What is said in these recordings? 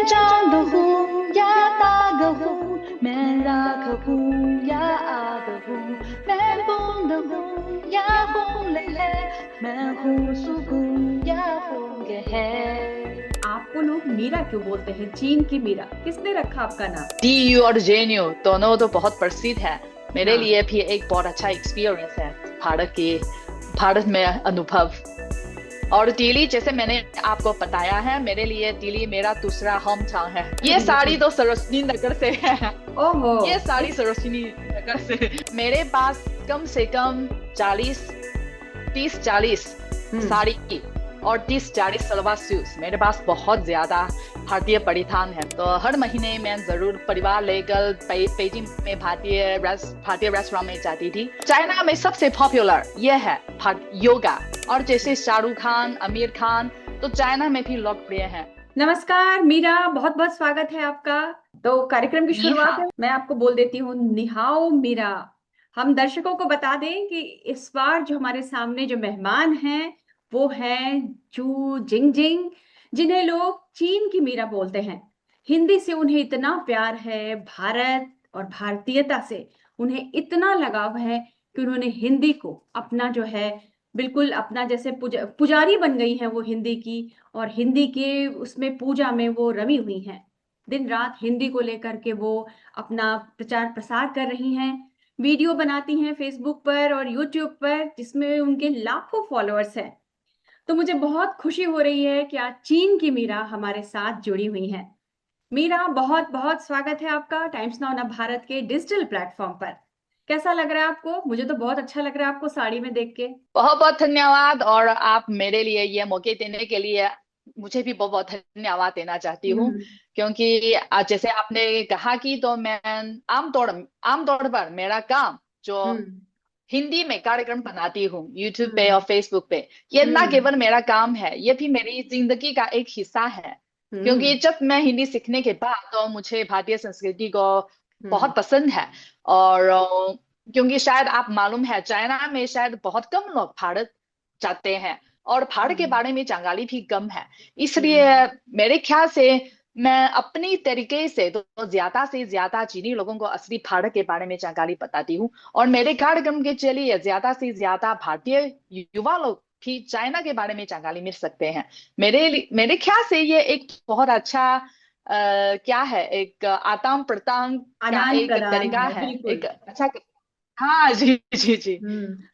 मैं चांद हूँ या ताग हूँ, मैं राख हूँ या आग हूँ, मैं बूंद हूँ या हूँ लहर, मैं हूँ सुकून या हूँ गहर। आपको लोग मीरा क्यों बोलते हैं? चीन की मीरा, किसने रखा आपका नाम? DU और JNU दोनों तो बहुत प्रसिद्ध है। मेरे हाँ। लिए भी एक बहुत अच्छा एक्सपीरियंस है भारत में अनुभव। और दिल्ली, जैसे मैंने आपको बताया है, मेरे लिए दिल्ली मेरा दूसरा होम टाउन है। ये साड़ी बिल्कुल। तो सरोजनी नगर से है। ओहो। ये साड़ी इस सरोजनी नगर से। मेरे पास कम से कम 40, 30, 40 हम्म। साड़ी और 30, 40 सलवार सूट मेरे पास बहुत ज्यादा भारतीय परिधान है। तो हर महीने मैं जरूर परिवार लेकर पेजिंग में भारतीय रेस्टोरेंट में जाती थी। चाइना में सबसे पॉपुलर ये है योगा। और जैसे शाहरुख खान, आमिर खान, तो चाइना में भी लोकप्रिय है। नमस्कार मीरा, बहुत बहुत स्वागत है आपका। तो कार्यक्रम की नी शुरुआत हाओ। है, मैं आपको बोल देती हूँ निहाओ मीरा। हम दर्शकों को बता दें कि इस बार जो हमारे सामने जो मेहमान हैं वो हैं जू जिंगजिंग, जिन्हें लोग चीन की मीरा बोलते हैं। हिंदी से उन्हें इतना प्यार है, भारत और भारतीयता से उन्हें इतना लगाव है कि उन्होंने हिंदी को अपना जो है बिल्कुल अपना, जैसे पुजारी बन गई हैं वो हिंदी की। और हिंदी के उसमें पूजा में वो रमी हुई हैं। दिन रात हिंदी को लेकर के वो अपना प्रचार प्रसार कर रही हैं। वीडियो बनाती हैं फेसबुक पर और यूट्यूब पर, जिसमें उनके लाखों फॉलोअर्स हैं। तो मुझे बहुत खुशी हो रही है कि आज चीन की मीरा हमारे साथ जुड़ी हुई हैं। मीरा, बहुत बहुत स्वागत है आपका टाइम्स नाउ ना भारत के डिजिटल प्लेटफॉर्म पर। कैसा लग रहा है आपको? मुझे तो बहुत अच्छा लग रहा है आपको साड़ी में देख के। बहुत बहुत धन्यवाद। और आप मेरे लिए ये मौके देने के लिए मुझे भी बहुत बहुत धन्यवाद देना चाहती हूँ। हम्म। क्योंकि आज जैसे आपने कहा कि, तो मैं आमतौर आमतौर पर मेरा काम जो हम्म। हिंदी में कार्यक्रम बनाती हूँ यूट्यूब पे और हम्म। फेसबुक पे, ये ना हम्म। केवल मेरा काम है, ये भी मेरी जिंदगी का एक हिस्सा है। क्योंकि हम्म। जब मैं हिंदी सीखने के बाद, तो मुझे भारतीय संस्कृति को हम्म। बहुत पसंद है। और क्योंकि शायद आप मालूम है, चाइना में शायद बहुत कम लोग भारत जाते हैं, और भारत के हम्म। बारे में जानकारी भी कम है। इसलिए हम्म। मेरे ख्याल से मैं अपनी तरीके से तो ज्यादा से ज्यादा चीनी लोगों को असली भारत के बारे में जानकारी बताती हूँ। और मेरे कार्यक्रम के चलिए ज्यादा से ज्यादा भारतीय युवा लोग भी चाइना के बारे में जानकारी मिल सकते हैं। मेरे ख्याल से ये एक बहुत अच्छा क्या है, एक आदान प्रदान का आदान एक प्रदान तरीका है, है, बिल्कुल। एक अच्छा। हाँ जी जी जी।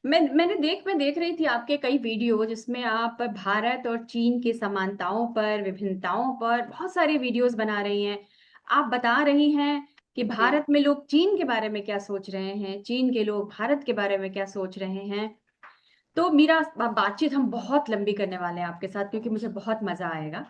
मैं देख रही थी आपके कई वीडियो, जिसमें आप भारत और चीन की समानताओं पर, विभिन्नताओं पर बहुत सारे वीडियोस बना रही हैं। आप बता रही हैं कि जी। भारत में लोग चीन के बारे में क्या सोच रहे हैं, चीन के लोग भारत के बारे में क्या सोच रहे हैं। तो मेरा बातचीत हम बहुत लंबी करने वाले हैं आपके साथ, क्योंकि मुझे बहुत मजा आएगा।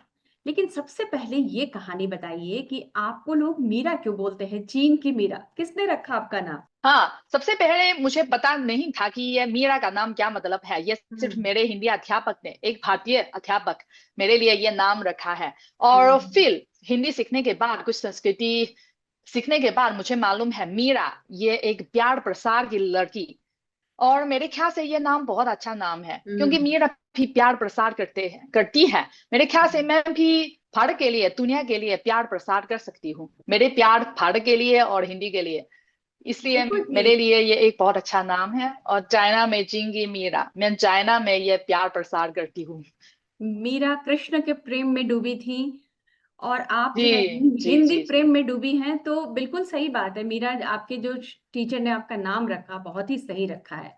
लेकिन सबसे पहले ये कहानी बताइए कि आपको लोग मीरा क्यों बोलते हैं? चीन की मीरा, किसने रखा आपका नाम? हाँ, सबसे पहले मुझे पता नहीं था कि ये मीरा का नाम क्या मतलब है। ये सिर्फ हम्म। मेरे हिंदी अध्यापक ने, एक भारतीय अध्यापक, मेरे लिए ये नाम रखा है। और हम्म। फिर हिंदी सीखने के बाद, कुछ संस्कृति सीखने के बाद, मुझे मालूम है मीरा ये एक प्यार प्रसार की लड़की। और मेरे ख्याल से ये नाम बहुत अच्छा नाम है, क्योंकि हम्म। मीरा भी प्यार प्रसार करती है। मेरे ख्याल से मैं भी भारत के लिए, दुनिया के लिए प्यार प्रसार कर सकती हूँ। मेरे प्यार भारत के लिए और हिंदी के लिए। इसलिए बिल्कुल मेरे ठीक। लिए ये एक बहुत अच्छा नाम है। और चाइना में जिंगी मीरा, मैं चाइना में ये प्यार प्रसार करती हूँ। मीरा कृष्ण के प्रेम में डूबी थी, और आप जी जो है जी हिंदी जी जी। प्रेम में डूबी हैं। तो बिल्कुल सही बात है मीरा, आपके जो टीचर ने आपका नाम रखा बहुत ही सही रखा है।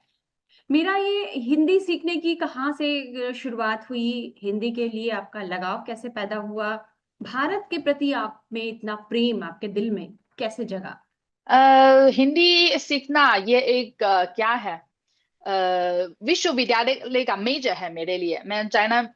मीरा, ये हिंदी सीखने की कहाँ से शुरुआत हुई? हिंदी के लिए आपका लगाव कैसे पैदा हुआ? भारत के प्रति आप में इतना प्रेम आपके दिल में कैसे जगा? हिंदी सीखना ये एक क्या है, विश्वविद्यालय का मेजर है मेरे लिए। मैं China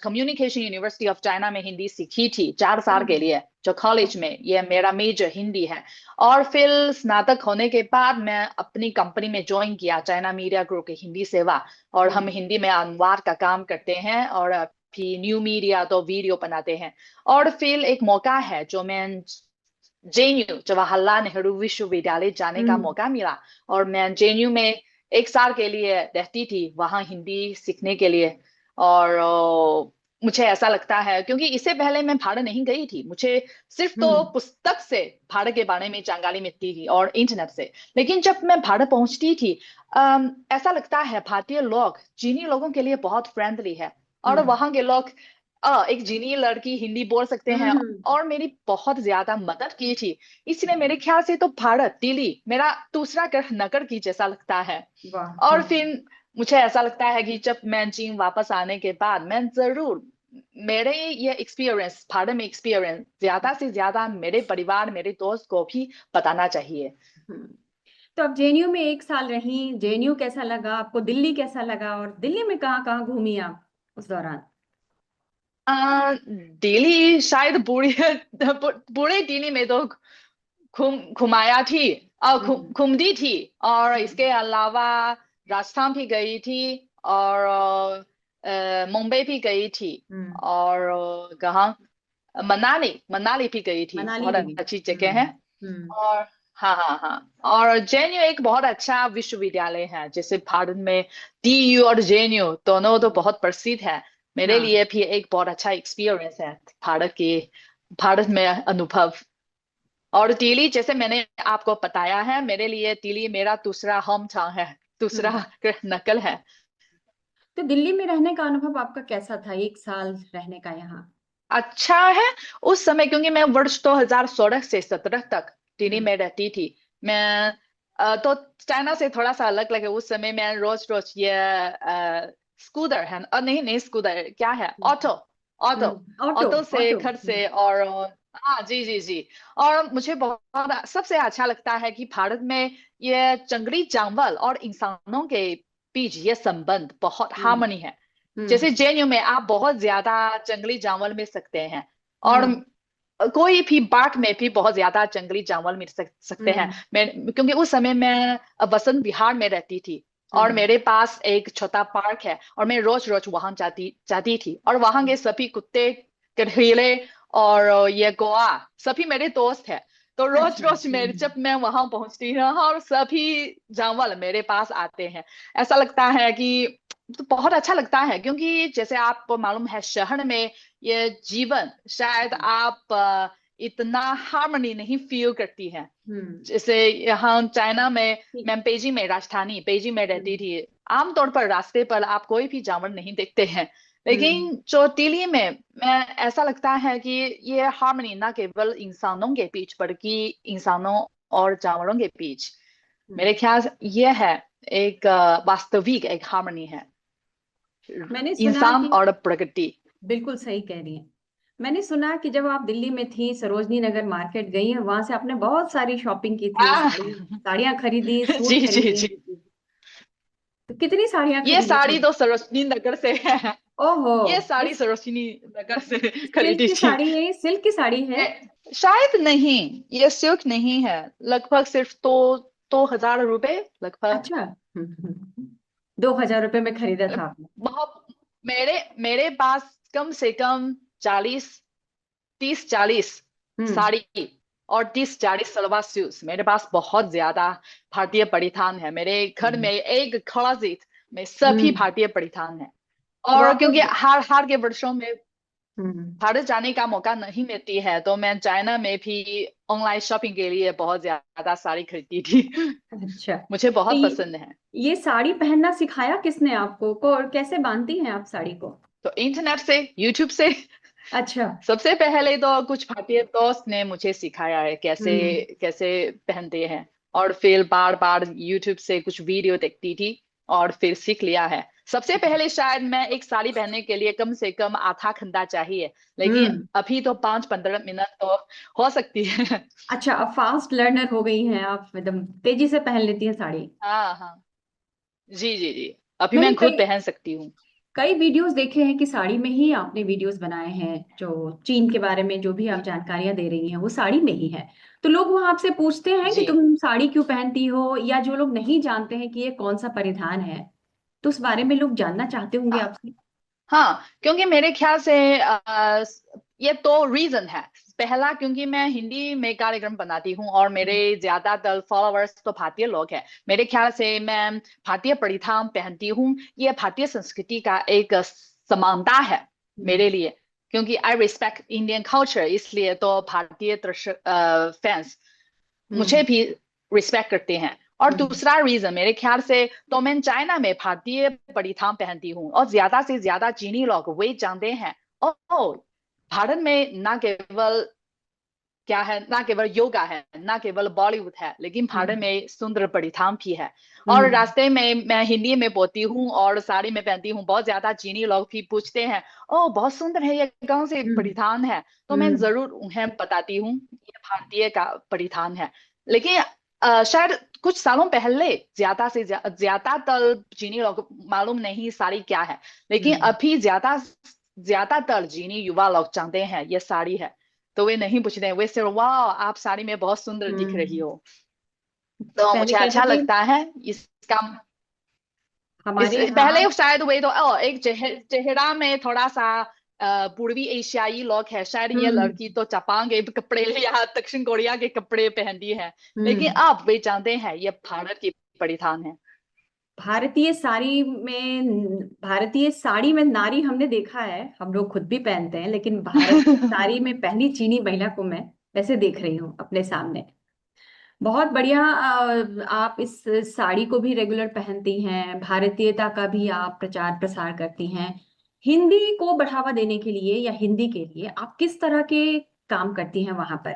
communication university of China में हिंदी सीखी थी 4 साल के हम्म। लिए, जो कॉलेज में। ये मेरा मेजर हिंदी है। और फिर स्नातक होने के बाद मैं अपनी कंपनी में ज्वाइन किया, चाइना मीडिया ग्रुप की हिंदी सेवा। और हम हम्म। हिंदी में अनुवाद का काम करते हैं, और भी न्यू मीडिया तो वीडियो बनाते हैं। और फिर एक मौका है जो मैं JNU, जवाहरलाल नेहरू विश्वविद्यालय जाने का हम्म। मौका मिला। और मैं JNU में 1 साल के लिए रहती थी, वहाँ हिंदी सीखने के लिए। और मुझे ऐसा लगता है, क्योंकि इससे पहले मैं भारत नहीं गई थी। मुझे सिर्फ तो हम्म पुस्तक से भारत के बारे में जानकारी मिलती थी और इंटरनेट से। लेकिन जब मैं भारत पहुंचती थी, ऐसा लगता है भारतीय लोग चीनी लोगों के लिए बहुत फ्रेंडली है। और हम्म वहां के लोग एक चीनी लड़की हिंदी बोल सकते हैं हम्म। और मेरी बहुत ज्यादा मदद की थी। इसलिए मेरे ख्याल से तो भारत, दिल्ली मेरा दूसरा घर नगर की जैसा लगता है। वाह। और हाँ। फिर मुझे ऐसा लगता है कि जब मैं चीन वापस आने के बाद मैं जरूर मेरे ये एक्सपीरियंस, भारत में एक्सपीरियंस ज्यादा से ज्यादा मेरे परिवार, मेरे दोस्त को भी बताना चाहिए। हम्म। तो अब जेएनयू में 1 साल रही, जेएनयू कैसा लगा आपको, दिल्ली कैसा लगा, और दिल्ली में कहाँ कहाँ घूमी आप उस दौरान? दिल्ली शायद पूरी पूरे दिल्ली में तो घुमाया थी, हम्म घूमती थी। और हम्म इसके अलावा राजस्थान भी गई थी, और मुंबई भी गई थी। हम्म। और कहाँ, मनाली, मनाली भी गई थी, मनाली बहुत भी गई। अच्छी जगह है। हम्म। और हाँ हाँ हाँ, और जेएनयू एक बहुत अच्छा विश्वविद्यालय है। जैसे भारत में डीयू और जेएनयू दोनों तो बहुत प्रसिद्ध है। मेरे हाँ। लिए भी एक बहुत अच्छा एक्सपीरियंस है भारत में अनुभव। और दिल्ली, जैसे मैंने आपको बताया है, मेरे लिए दिल्ली मेरा दूसरा होम टाउन है, दूसरा हम्म। नकल है। तो दिल्ली में रहने का अनुभव आपका कैसा था, 1 साल रहने का यहाँ? अच्छा है। उस समय, क्योंकि मैं वर्ष 2016 से 17 तक दिल्ली हम्म में रहती थी। मैं तो चाइना से थोड़ा सा अलग लगे। उस समय मैं रोज रोज ये स्कूटर है, नहीं नहीं, स्कूटर क्या है, ऑटो, ऑटो, ऑटो। ऑटो से ऑटो। घर से। और हाँ जी जी जी। और मुझे बहुत सबसे अच्छा लगता है कि भारत में ये जंगली जानवर और इंसानों के बीच ये संबंध बहुत हम्म हार्मनी है। हम्म जैसे जेएनयू में आप बहुत ज्यादा जंगली जानवर मिल सकते हैं। और हम्म कोई भी बाग में भी बहुत ज्यादा जंगली जानवर मिल सकते हैं। हम्म मैं, क्योंकि उस समय मैं बसंत विहार में रहती थी, और हम्म मेरे पास एक छोटा पार्क है, और मैं रोज रोज वहां जाती जाती थी। और वहां के सभी कुत्ते, गधेड़े और ये गोआ सभी मेरे दोस्त हैं। तो रोज अच्छा। रोज मेरे, जब मैं वहां पहुंचती हूँ और सभी जानवर मेरे पास आते हैं, ऐसा लगता है कि तो बहुत अच्छा लगता है। क्योंकि जैसे आपको मालूम है, शहर में ये जीवन शायद आप इतना हार्मनी नहीं फील करती है। हम्म। जैसे यहाँ चाइना में, ठीक। मैं पेइंजिंग में, राजधानी पेइंजिंग में रहती हम्म थी। आमतौर पर रास्ते पर आप कोई भी जानवर नहीं देखते हैं। हम्म लेकिन जो दिल्ली में, मैं ऐसा लगता है कि ये हार्मनी ना केवल इंसानों के बीच बल्कि इंसानों और जानवरों के बीच, हम्म। मेरे ख्याल से ये है एक वास्तविक एक हार्मनी है, मैंने सुना इंसान कि, और प्रकृति। बिल्कुल सही कह रही हैं। मैंने सुना कि जब आप दिल्ली में थी, सरोजनी नगर मार्केट गई हैं, वहां से आपने बहुत सारी शॉपिंग की थी, आ, साड़ियां खरीदी, सूट जी जी खरीदी। जी। तो कितनी साड़ियां ये खरीदी साड़ी थी? तो सरोजनी नगर से है। ओहो। ये ये साड़ी सरोजनी नगर से सिल्क खरीदी की थी। साड़ी है, सिल्क की साड़ी है? शायद नहीं, ये सिल्क नहीं है। लगभग सिर्फ 2,000 रुपए लगभग। अच्छा। 2,000 रुपये में खरीदा था आपने? बहुत, मेरे मेरे पास कम से कम 40, 30 40 हम्म साड़ी और 30 40 सलवार सूट मेरे पास बहुत ज्यादा भारतीय परिधान है। मेरे घर में हम्म एक क्लोसेट में सभी हम्म। भारतीय परिधान है। तो और आपको, क्योंकि हार हार के वर्षों में हम्म। भारत जाने का मौका नहीं मिलती है, तो मैं चाइना में भी ऑनलाइन शॉपिंग के लिए बहुत ज्यादा साड़ी खरीदी थी। अच्छा। मुझे तो बहुत पसंद है। ये साड़ी पहनना सिखाया किसने आपको, को, और कैसे बांधती हैं आप साड़ी को? तो इंटरनेट से, यूट्यूब से। अच्छा। सबसे पहले तो कुछ भारतीय दोस्त ने मुझे सिखाया है कैसे हम्म कैसे पहनते हैं। और फिर बार बार यूट्यूब से कुछ वीडियो देखती थी, और फिर सीख लिया है। सबसे पहले शायद मैं एक साड़ी पहनने के लिए कम से कम आधा घंटा चाहिए, लेकिन हम्म। अभी तो 5-15 मिनट तो हो सकती है। अच्छा, अब फास्ट लर्नर हो गई हैं आप, एकदम तेजी से पहन लेती हैं साड़ी? हाँ हाँ, जी जी जी। अभी मैंने मैं खुद कई पहन सकती हूँ। कई वीडियोस देखे हैं कि साड़ी में ही आपने वीडियोस बनाए हैं, जो चीन के बारे में जो भी आप जी जानकारियां दे रही हैं वो साड़ी में ही है। तो लोग वहां आपसे पूछते हैं कि जी। तुम साड़ी क्यों पहनती हो, या जो लोग नहीं जानते हैं कि ये कौन सा परिधान है, तो उस बारे में लोग जानना चाहते होंगे आपसे। हाँ, क्योंकि मेरे ख्याल से ये तो रीजन है। पहला, क्योंकि मैं हिंदी में कार्यक्रम बनाती हूँ और मेरे ज्यादातर फॉलोअर्स तो भारतीय लोग हैं। मेरे ख्याल से मैं भारतीय परिधान पहनती हूँ, ये भारतीय संस्कृति का एक समानता है। हम्म। मेरे लिए, क्योंकि आई रिस्पेक्ट इंडियन कल्चर, इसलिए तो भारतीय फैंस मुझे हम्म। भी रिस्पेक्ट करते हैं। और हम्म। दूसरा रीजन मेरे ख्याल से, तो मैं चाइना में भारतीय परिधान पहनती हूँ और ज्यादा से ज्यादा चीनी लोग वे जानते हैं, ओ भारत में ना केवल क्या है, ना केवल योगा है, ना केवल बॉलीवुड है, लेकिन भारत हम्म। में सुंदर परिधान भी है। और हम्म। रास्ते में मैं हिंदी में बोलती हूँ और साड़ी में पहनती हूँ, बहुत ज्यादा चीनी लोग भी पूछते हैं, ओ बहुत सुंदर है, ये कौन से हम्म। परिधान है। तो मैं हम्म। जरूर उन्हें बताती हूँ ये भारतीय का परिधान है। लेकिन शायद कुछ सालों पहले ज्यादातर चीनी लोग को मालूम नहीं साड़ी क्या है, लेकिन हम्म। अभी ज्यादातर चीनी युवा लोग जानते हैं ये साड़ी है। तो वे नहीं पूछते हैं, वे सिर्फ वाह आप साड़ी में बहुत सुंदर दिख रही हम्म। हो। तो पहले मुझे कहते अच्छा थे लगता है इसका। इस हमारे यहाँ। पहले शायद वे तो एक चेहरा में थोड़ा सा पूर्वी एशियाई लोग है, शायद ये हम्म। लड़की तो जापान के कपड़े या दक्षिण कोरिया के कपड़े पहनती है, लेकिन हम्म। अब वे जानते हैं ये भारत की परिधान है। भारतीय साड़ी में नारी हमने देखा है, हम लोग खुद भी पहनते हैं, लेकिन भारतीय साड़ी में पहली चीनी महिला को मैं वैसे देख रही हूँ अपने सामने। बहुत बढ़िया। आप इस साड़ी को भी रेगुलर पहनती हैं, भारतीयता का भी आप प्रचार प्रसार करती हैं। हिंदी को बढ़ावा देने के लिए या हिंदी के लिए आप किस तरह के काम करती हैं वहां पर,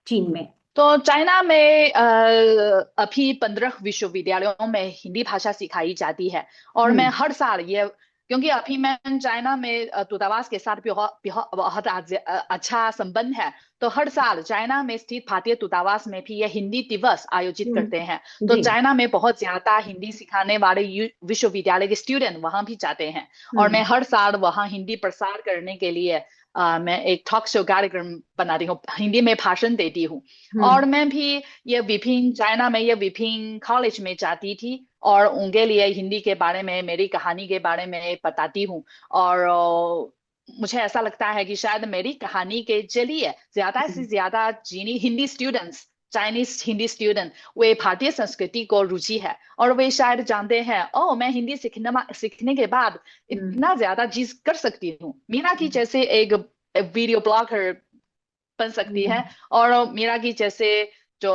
चीन में? तो चाइना में अभी 15 विश्वविद्यालयों में हिंदी भाषा सिखाई जाती है। और मैं हम्म। हर साल ये, क्योंकि अभी मैं चाइना में दूतावास के साथ भी बहुत अच्छा संबंध है, तो हर साल चाइना में स्थित भारतीय दूतावास में भी ये हिंदी दिवस आयोजित करते हैं। तो जी। चाइना में बहुत ज्यादा हिंदी सिखाने वाले विश्वविद्यालय के स्टूडेंट वहां भी जाते हैं। और मैं हम्म। हर साल वहां हिंदी प्रसार करने के लिए मैं एक टॉक शो कार्यक्रम बनाती हूँ, हिंदी में भाषण देती हूँ। और हम्म। मैं भी ये विभिन्न चाइना में ये विभिन्न कॉलेज में जाती थी और उनके लिए हिंदी के बारे में, मेरी कहानी के बारे में बताती हूँ। और मुझे ऐसा लगता है कि शायद मेरी कहानी के जरिए ज्यादा से हम्म। ज्यादा चीनी Hindi students, Chinese Hindi student, वे भारतीय संस्कृति को रुचि है और वे शायद जानते हैं, ओ मैं हिंदी सीखने के बाद हम्म। इतना ज्यादा चीज कर सकती हूँ, मीना की जैसे एक वीडियो ब्लॉगर बन सकती हम्म। है। और मीरा की जैसे जो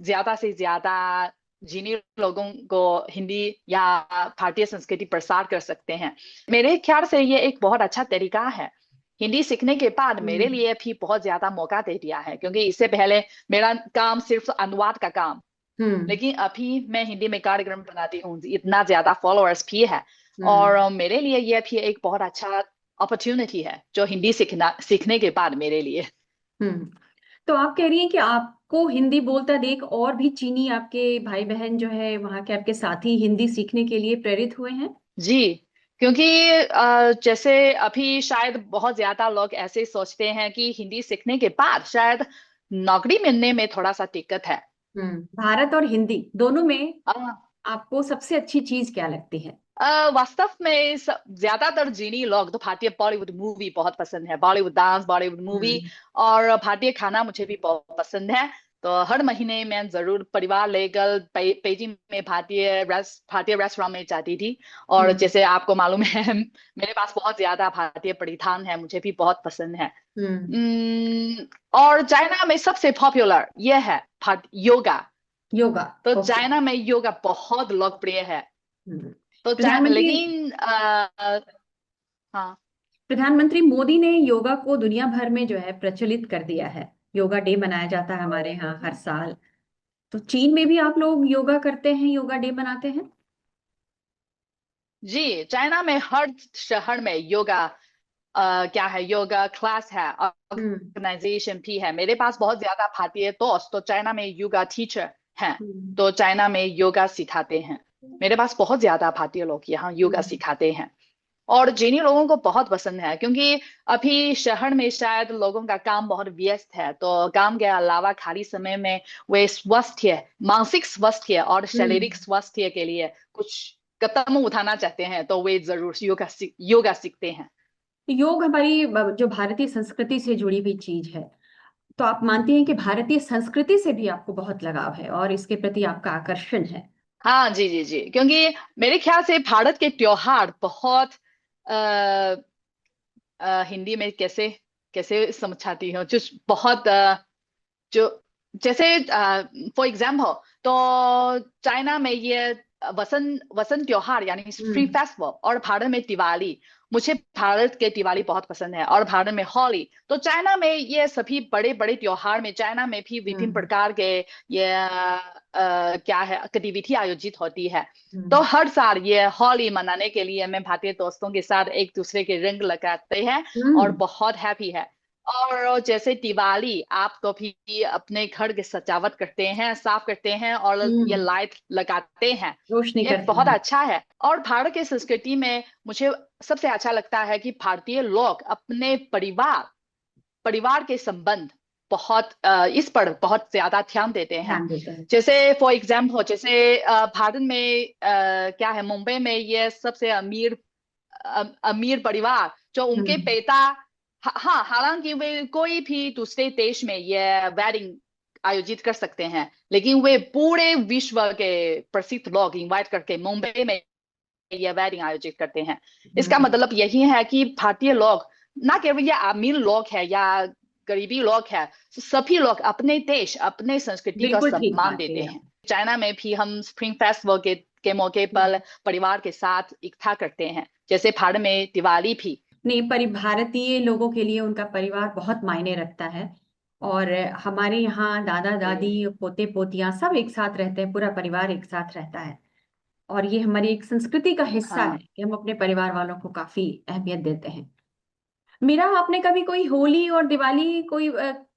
ज्यादा से ज्यादा जिन्हीं लोगों को हिंदी या भारतीय संस्कृति प्रसार कर सकते हैं। मेरे ख्याल से ये एक बहुत अच्छा तरीका है। हिंदी सीखने के बाद मेरे हम्म। लिए भी बहुत ज्यादा मौका दे दिया है, क्योंकि इससे पहले मेरा काम सिर्फ अनुवाद का काम, हम्म। लेकिन अभी मैं हिंदी में कार्यक्रम बनाती हूँ, इतना ज्यादा फॉलोअर्स भी है। और हम्म। मेरे लिए ये भी एक बहुत अच्छा अपॉर्चुनिटी है जो हिंदी सीखने के बाद मेरे लिए। हम्म। तो आप कह रही हैं कि आपको हिंदी बोलता देख और भी चीनी आपके भाई बहन जो है वहां के आपके साथी हिंदी सीखने के लिए प्रेरित हुए हैं? जी, क्योंकि जैसे अभी शायद बहुत ज्यादा लोग ऐसे सोचते हैं कि हिंदी सीखने के बाद शायद नौकरी मिलने में थोड़ा सा दिक्कत है। भारत और हिंदी दोनों में अ, आपको सबसे अच्छी चीज क्या लगती है? वास्तव में ज्यादातर चीनी लोग तो भारतीय बॉलीवुड मूवी बहुत पसंद है, बॉलीवुड डांस, बॉलीवुड मूवी। हम्म। और भारतीय खाना मुझे भी बहुत पसंद है। तो हर महीने मैं जरूर परिवार लेकर पेजिंग में भारतीय रेस्टोरेंट में जाती थी। और हम्म। जैसे आपको मालूम है मेरे पास बहुत ज्यादा भारतीय परिधान है, मुझे भी बहुत पसंद है। हम्म। और चाइना में सबसे पॉपुलर ये है योगा। योगा। तो ओके। चाइना में योगा बहुत लोकप्रिय है। हम्म। तो प्रधानमंत्री लेकिन हाँ। प्रधानमंत्री मोदी ने योगा को दुनिया भर में जो है प्रचलित कर दिया है। योगा डे मनाया जाता है हमारे यहाँ हर साल। तो चीन में भी आप लोग योगा करते हैं, योगा डे मनाते हैं? जी, चाइना में हर शहर में योगा क्या है, योगा क्लास है, हम्म। ऑर्गेनाइजेशन भी है। मेरे पास बहुत ज्यादा भारतीय दोस्त तो चाइना में योगा टीचर हैं, हम्म। तो चाइना में योगा सिखाते हैं। मेरे पास बहुत ज्यादा भारतीय लोग यहाँ योगा हम्म। सिखाते हैं। और चीनी लोगों को बहुत पसंद है, क्योंकि अभी शहर में शायद लोगों का काम बहुत व्यस्त है, तो काम के अलावा खाली समय में वे स्वास्थ्य, मानसिक स्वास्थ्य और शारीरिक हम्म। स्वास्थ्य के लिए कुछ कदम उठाना चाहते हैं, तो वे जरूर योगा सीखते हैं। योग हमारी जो भारतीय संस्कृति से जुड़ी हुई चीज है। तो आप मानती हैं कि भारतीय संस्कृति से भी आपको बहुत लगाव है और इसके प्रति आपका आकर्षण है? हाँ जी जी जी, क्योंकि मेरे ख्याल से भारत के त्योहार बहुत हिंदी में कैसे कैसे समझाती हूँ, जो बहुत जो जैसे फॉर एग्जाम्पल, तो चाइना में ये वसंत वसंत त्योहार यानी स्प्रिंग हम्म फेस्टिवल, और भारत में दिवाली। मुझे भारत के दिवाली बहुत पसंद है, और भारत में होली। तो चाइना में ये सभी बड़े बड़े त्योहार में चाइना में भी विभिन्न हम्म प्रकार के ये क्या है गतिविधि आयोजित होती है। तो हम्म हर साल ये होली मनाने के लिए मैं भारतीय दोस्तों के साथ एक दूसरे के रंग लगाते हैं, और हम्म बहुत हैप्पी है। और जैसे दिवाली, आप तो भी अपने घर की सजावट करते हैं, साफ करते हैं, और ये हम्म, लाइट लगाते हैं। रोशनी ये करते बहुत हैं। अच्छा है। और भारत की संस्कृति में मुझे सबसे अच्छा लगता है कि भारतीय लोग अपने परिवार परिवार के संबंध बहुत इस पर बहुत ज्यादा ध्यान देते हैं। ध्यान देते हैं। जैसे फॉर एग्जाम्पल, जैसे भारत में क्या है, मुंबई में ये सबसे अमीर परिवार, जो उनके हम्म, पिता, हाँ, हालांकि वे कोई भी दूसरे देश में ये वेडिंग आयोजित कर सकते हैं, लेकिन वे पूरे विश्व के प्रसिद्ध लोग इनवाइट करके मुंबई में ये वेडिंग आयोजित करते हैं। इसका हम्म, मतलब यही है कि भारतीय लोग, ना केवल ये अमीर लोग है या गरीबी लोग है, सभी लोग अपने देश अपने संस्कृति का बिल्कुल ठीक सम्मान बात देते है हैं। चाइना में भी हम स्प्रिंग फेस्टिवल के मौके आप। पर परिवार के साथ इकट्ठा करते हैं, जैसे भारत में दिवाली भी। नहीं, भारतीय लोगों के लिए उनका परिवार बहुत मायने रखता है। और हमारे यहाँ दादा दादी, जी पोते पोतियां सब एक साथ रहते हैं, पूरा परिवार एक साथ रहता है। और ये हमारी एक संस्कृति का हिस्सा है हाँ। कि हम अपने परिवार वालों को काफी अहमियत देते हैं। मीरा, आपने कभी कोई होली और दिवाली कोई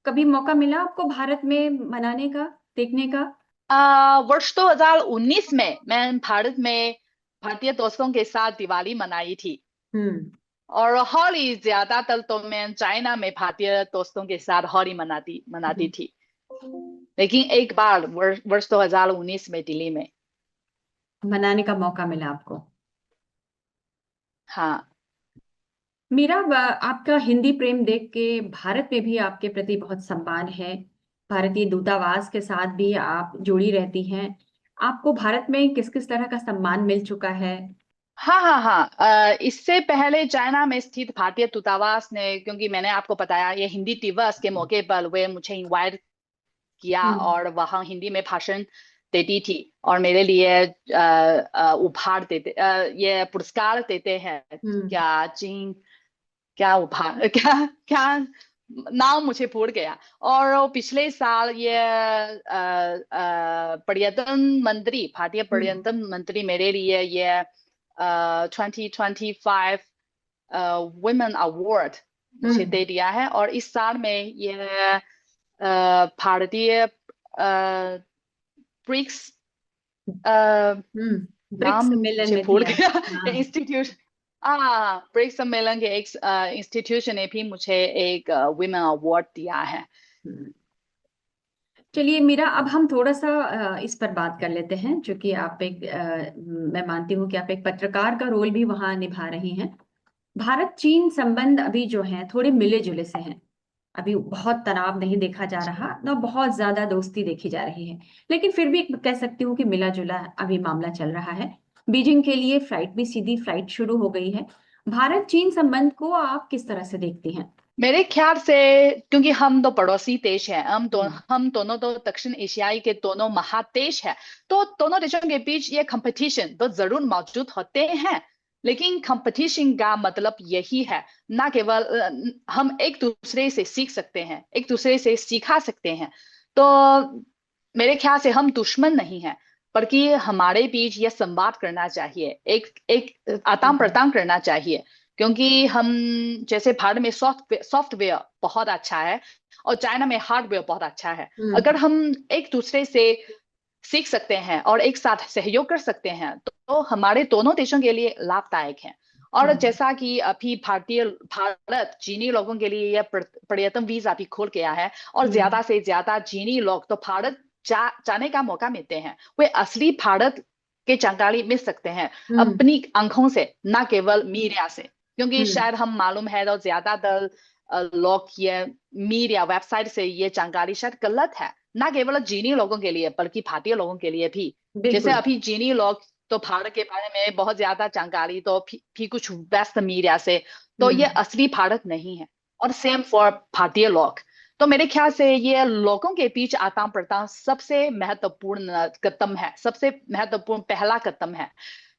कभी मौका मिला आपको भारत में मनाने का, देखने का? वर्ष 2019 में मैं भारत में भारतीय दोस्तों के साथ दिवाली मनाई थी। हम्म और होली ज्यादातर तो मैं चाइना में भारतीय दोस्तों के साथ होली मनाती मनाती हम्म। थी। लेकिन एक बार वर्ष 2019 में दिल्ली में। मनाने का मौका मिला आपको? हाँ। मीरा, आपका हिंदी प्रेम देख के भारत में भी आपके प्रति बहुत सम्मान है। भारतीय दूतावास के साथ भी आप जुड़ी रहती हैं। आपको भारत में किस किस तरह का सम्मान मिल चुका है? हाँ, हाँ, हाँ, इससे पहले चाइना में स्थित भारतीय दूतावास ने, क्योंकि मैंने आपको बताया ये हिंदी दिवस के मौके पर वे मुझे इनवाइट किया, हम्म और वहाँ हिंदी में भाषण देती थी, और मेरे लिए उपहार देते, ये पुरस्कार देते हैं। हम्म क्या जिंग क्या उपहार क्या क्या नाम मुझे भूल गया। और वो पिछले साल ये पर्यटन मंत्री, भारतीय हम्म पर्यटन मंत्री मेरे लिए ये 2025 वुमेन अवार्ड मुझे हम्म दे दिया है। और इस साल में ये भारतीय ब्रिक्स, ब्रिक्स नाम सम्मेलन मुझे में भूल दिया। गया। हाँ। इंस्टीट्यूट, ब्रिक्स सम्मेलन के एक इंस्टीट्यूशन ने भी मुझे एक वुमेन अवार्ड दिया है। हम्म। चलिए मीरा, अब हम थोड़ा सा इस पर बात कर लेते हैं, क्योंकि आप एक मैं मानती हूँ कि आप एक पत्रकार का रोल भी वहां निभा रही हैं। भारत चीन संबंध अभी जो हैं थोड़े मिले जुले से हैं। अभी बहुत तनाव नहीं देखा जा रहा, ना बहुत ज्यादा दोस्ती देखी जा रही है। लेकिन फिर भी कह सकती हूँ कि मिला जुला अभी मामला चल रहा है। बीजिंग के लिए फ्लाइट भी, सीधी फ्लाइट शुरू हो गई है। भारत चीन संबंध को आप किस तरह से देखती हैं? मेरे ख्याल से, क्योंकि हम तो पड़ोसी देश हैं, हम्म हम दोनों तो दक्षिण एशियाई के दोनों महादेश हैं, तो दोनों देशों के बीच ये कंपटीशन तो जरूर मौजूद होते हैं। लेकिन कंपटीशन का मतलब यही है, ना केवल हम एक दूसरे से सीख सकते हैं, एक दूसरे से सिखा सकते हैं। तो मेरे ख्याल से हम दुश्मन नहीं हैं, बल्कि हमारे बीच ये संवाद करना चाहिए, एक एक आदान हम्म प्रदान करना चाहिए। क्योंकि हम, जैसे भारत में सॉफ्टवेयर बहुत अच्छा है, और चाइना में हार्डवेयर बहुत अच्छा है। हम्म अगर हम एक दूसरे से सीख सकते हैं और एक साथ सहयोग कर सकते हैं, तो हमारे दोनों देशों के लिए लाभदायक है। और हम्म जैसा कि अभी भारत चीनी लोगों के लिए यह पर्यटन वीजा भी खोल गया है, और हम्म ज्यादा से ज्यादा चीनी लोग तो भारत जाने का मौका मिलते हैं, वे असली भारत के जानकारी मिल सकते हैं हम्म अपनी आंखों से, ना केवल मीडिया से। क्योंकि हम्म शायद हम मालूम है तो ज्यादातर लोग ये मीडिया वेबसाइट से ये जानकारी शायद गलत है, ना केवल चीनी लोगों के लिए बल्कि भारतीय लोगों के लिए भी। जैसे बिल्कुल। अभी चीनी लोग तो भारत के बारे में बहुत ज्यादा जानकारी, तो भी कुछ वेस्ट मीडिया से, तो ये हम्म असली भारत नहीं है। और सेम फॉर भारतीय लोग। तो मेरे ख्याल से ये लोगों के बीच आदान प्रदान सबसे महत्वपूर्ण कदम है, सबसे महत्वपूर्ण पहला कदम है।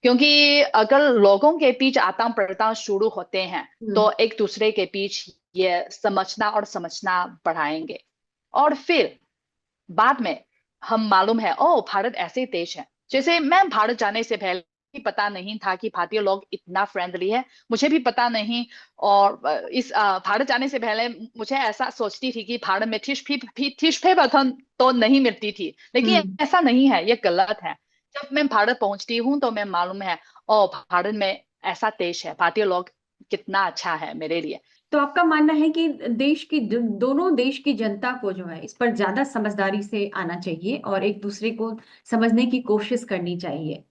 क्योंकि अगर लोगों के बीच आदान प्रदान शुरू होते हैं हम्म तो एक दूसरे के बीच ये समझना और समझना बढ़ाएंगे। और फिर बाद में हम मालूम है, ओ भारत ऐसे देश है। जैसे मैं भारत जाने से पहले भी पता नहीं था कि भारतीय लोग इतना फ्रेंडली है, मुझे भी पता नहीं। और भारत जाने से पहले मुझे ऐसा सोचती थी कि भारत में टिश्यू पेपर तो नहीं मिलती थी, लेकिन हम्म ऐसा नहीं है, ये गलत है। जब मैं भारत पहुंचती हूँ तो मैं मालूम है, ओ भारत में ऐसा देश है, भारतीय लोग कितना अच्छा है मेरे लिए। तो आपका मानना है कि देश की दोनों देश की जनता को जो है इस पर ज्यादा समझदारी से आना चाहिए और एक दूसरे को समझने की कोशिश करनी चाहिए।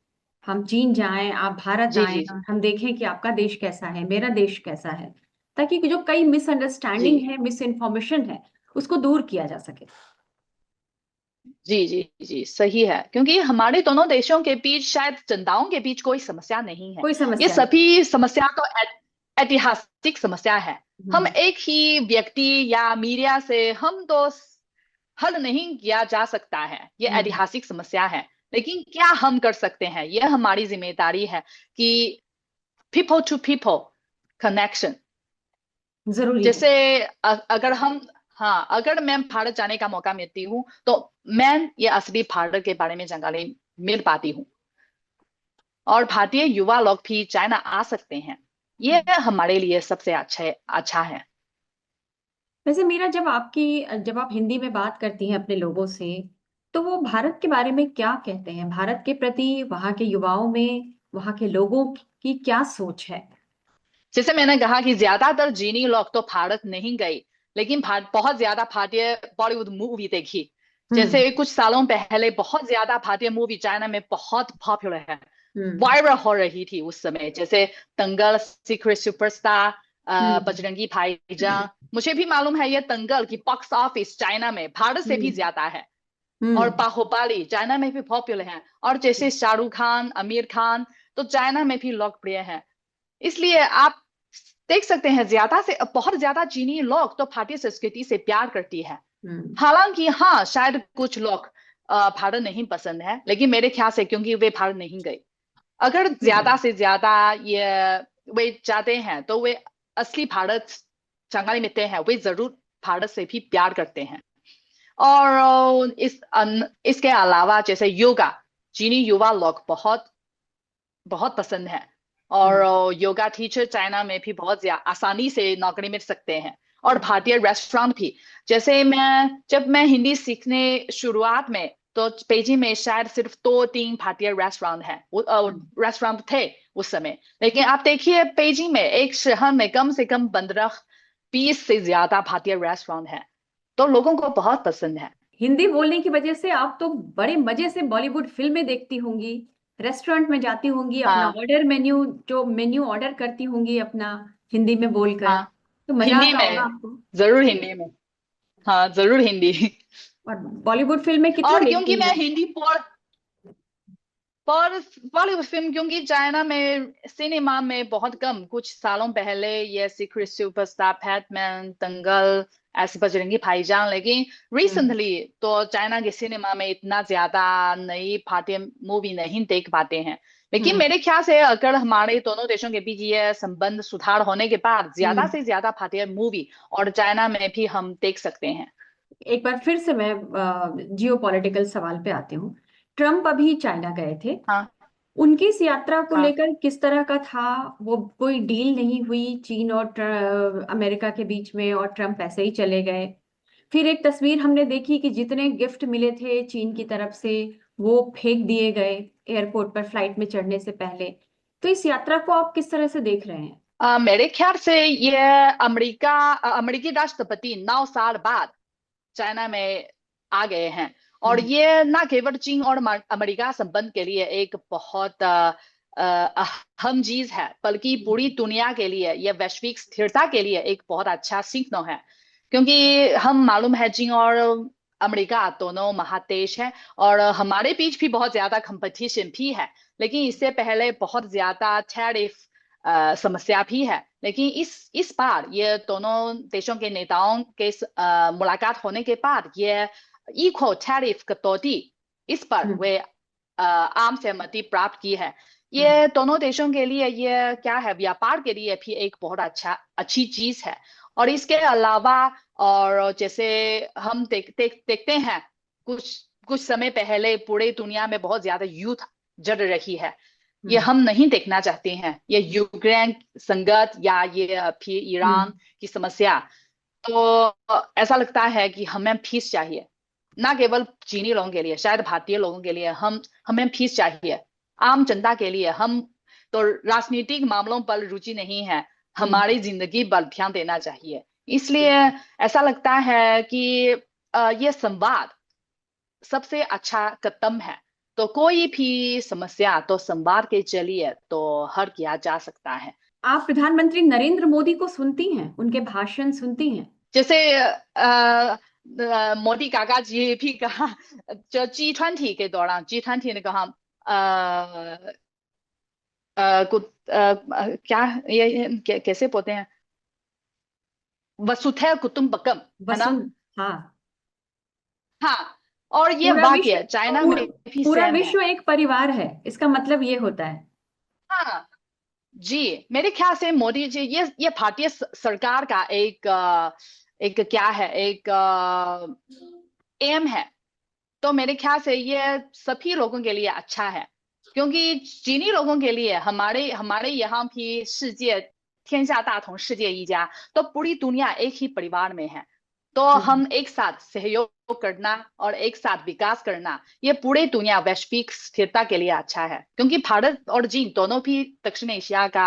हम चीन जाएं, आप भारत जी आएं जी और जी हम देखें कि आपका देश कैसा है, मेरा देश कैसा है, ताकि जो कई जी मिसअंडरस्टैंडिंग है, मिस इन्फॉर्मेशन है, उसको दूर किया जा सके। जी जी जी, सही है। क्योंकि हमारे दोनों देशों के बीच, शायद जनताओं के बीच कोई समस्या नहीं है। कोई ये समस्या नहीं। सभी समस्या तो ऐतिहासिक समस्या है। हम हम्म एक ही व्यक्ति या मीडिया से हम तो हल नहीं किया जा सकता है, ये हम्म ऐतिहासिक समस्या है। लेकिन क्या हम कर सकते हैं, ये हमारी जिम्मेदारी है कि पीपल टू पीपल कनेक्शन। जरूरी है। जैसे अगर हम, हाँ, अगर मैं भारत जाने का मौका मिलती हूँ तो मैं ये असली भारत के बारे में जानकारी मिल पाती हूँ। और भारतीय युवा लोग भी चाइना आ सकते हैं। ये हमारे लिए सबसे अच्छा है। वैसे मीरा, जब आप हिंदी में बात करती हैं अपने लोगों से, तो वो भारत के बारे में क्या कहते हैं? भारत के प्रति वहाँ के युवाओं में, वहाँ के लोगों की क्या सोच है? जैसे मैंने कहा कि ज्यादातर चीनी लोग तो भारत नहीं गए, लेकिन बहुत ज्यादा भारतीय बॉलीवुड मूवी देखी। हम्म जैसे कुछ सालों पहले बहुत ज्यादा भारतीय मूवी चाइना में बहुत पॉपुलर है, हम्म वायरल हो रही थी उस समय। जैसे दंगल, सीक्रेट सुपरस्टार, हम्म बजरंगी भाईजान। मुझे भी मालूम है ये दंगल की बॉक्स ऑफिस चाइना में भारत से भी हम्म ज्यादा है। और हम्म बाहुबली चाइना में भी पॉपुलर है। और जैसे शाहरुख खान, आमिर खान, तो चाइना में भी लोकप्रिय है। इसलिए आप देख सकते हैं, ज्यादा से बहुत ज्यादा चीनी लोग तो भारतीय संस्कृति से प्यार करती है। हम्म हालांकि हाँ, शायद कुछ लोग भारत नहीं पसंद है, लेकिन मेरे ख्याल से क्योंकि वे भारत नहीं गए। अगर ज्यादा से ज्यादा ये वे चाहते हैं तो वे असली भारत जंगल मिलते हैं, वे जरूर भारत से भी प्यार करते हैं। और इसके अलावा जैसे योगा, चीनी युवा लोग बहुत बहुत पसंद है। और हम्म योगा टीचर चाइना में भी बहुत आसानी से नौकरी मिल सकते हैं। और हम्म भारतीय रेस्टोरेंट भी। जैसे जब मैं हिंदी सीखने शुरुआत में, तो बीजिंग में शायद सिर्फ 2-3 भारतीय रेस्टोरेंट है, रेस्टोरेंट थे उस समय। लेकिन आप देखिए, बीजिंग में एक शहर में कम से कम 15-20 से ज्यादा भारतीय रेस्टोरेंट है। तो लोगों को बहुत पसंद है। हिंदी बोलने की वजह से आप तो बड़े मजे से बॉलीवुड फिल्में देखती होंगी, रेस्टोरेंट में जाती होंगी, अपना हाँ ऑर्डर मेन्यू ऑर्डर करती होंगी अपना, हिंदी में बोलकर। हाँ, तो मजा हिंदी आता होगा में, आपको। जरूर हिंदी में। हाँ, जरूर हिंदी। और बॉलीवुड फिल्में कितना और क्योंकि देखती मैं हैं? हिंदी पर बॉलीवुड फिल्म, क्योंकि चाइना में सिनेमा में बहुत कम, कुछ सालों पहले ये सीक्रेट सुपरस्टार, पैटमैन, दंगल, ऐसे बजरंगी भाईजान। लेकिन हम्म रिसेंटली तो चाइना के सिनेमा में इतना ज्यादा नई भारतीय मूवी नहीं देख पाते हैं। लेकिन हम्म मेरे ख्याल से अगर हमारे दोनों देशों के बीच ये संबंध सुधार होने के बाद ज्यादा हम्म से ज्यादा भारतीय मूवी और चाइना में भी हम देख सकते हैं। एक बार फिर से मैं जियो पॉलिटिकल सवाल पे आती हूँ। ट्रम्प अभी चाइना गए थे। हाँ उनकी इस यात्रा को हाँ लेकर किस तरह का था? वो कोई डील नहीं हुई चीन और अमेरिका के बीच में, और ट्रम्प ऐसे ही चले गए। फिर एक तस्वीर हमने देखी कि जितने गिफ्ट मिले थे चीन की तरफ से, वो फेंक दिए गए एयरपोर्ट पर फ्लाइट में चढ़ने से पहले। तो इस यात्रा को आप किस तरह से देख रहे हैं? मेरे ख्याल से ये अमेरिकी राष्ट्रपति 9 साल बाद चाइना में आ गए हैं। और हम्म ये ना केवल चीन और अमेरिका संबंध के लिए एक बहुत अहम चीज है, बल्कि पूरी दुनिया के लिए, ये वैश्विक स्थिरता के लिए एक बहुत अच्छा सिग्नल है। क्योंकि हम मालूम है, चीन और अमेरिका दोनों महादेश है, और हमारे बीच भी बहुत ज्यादा कंपटीशन भी है। लेकिन इससे पहले बहुत ज्यादा टैरिफ समस्या भी है। लेकिन इस बार ये दोनों देशों के नेताओं के मुलाकात होने के बाद ये इक्वल टैरिफ कटौती, इस पर वे आम सहमति प्राप्त की है। ये दोनों देशों के लिए ये क्या है, व्यापार के लिए भी एक बहुत अच्छी चीज है। और इसके अलावा, और जैसे हम देखते हैं, कुछ कुछ समय पहले पूरे दुनिया में बहुत ज्यादा युद्ध जड़ रही है। ये हम नहीं देखना चाहते हैं, ये यूक्रेन संकट या ये फिर ईरान की समस्या। तो ऐसा लगता है कि हमें पीस चाहिए, ना केवल चीनी लोगों के लिए, शायद भारतीय लोगों के लिए हमें पीस चाहिए। आम जनता के लिए हम तो राजनीतिक मामलों पर रुचि नहीं है, हमारी जिंदगी पर ध्यान देना चाहिए। इसलिए ऐसा लगता है कि ये संवाद सबसे अच्छा कदम है। तो कोई भी समस्या तो संवाद के जरिए तो हल किया जा सकता है। आप प्रधानमंत्री नरेंद्र मोदी को सुनती हैं, उनके भाषण सुनती हैं? जैसे मोदी काका जी भी कहा, जो G20के दौरान, G20 ने कहा क्या ये कैसे बोलते हैं, वसुधैव कुटुंबकम, है ना? हाँ हाँ, और ये पूरा विश्व वाक्य चाइना में भी पूरा सेम है। विश्व एक परिवार है, इसका मतलब ये होता है। हाँ जी, मेरे ख्याल से मोदी जी, ये भारतीय सरकार का एक क्या है, एक एम है। तो मेरे ख्याल से ये सभी लोगों के लिए अच्छा है, क्योंकि चीनी लोगों के लिए हमारे हमारे यहाँ भी天下大同世界一家, तो पूरी दुनिया एक ही परिवार में है। तो हम एक साथ सहयोग करना और एक साथ विकास करना, ये पूरे दुनिया वैश्विक स्थिरता के लिए अच्छा है। क्योंकि भारत और चीन दोनों भी दक्षिण एशिया का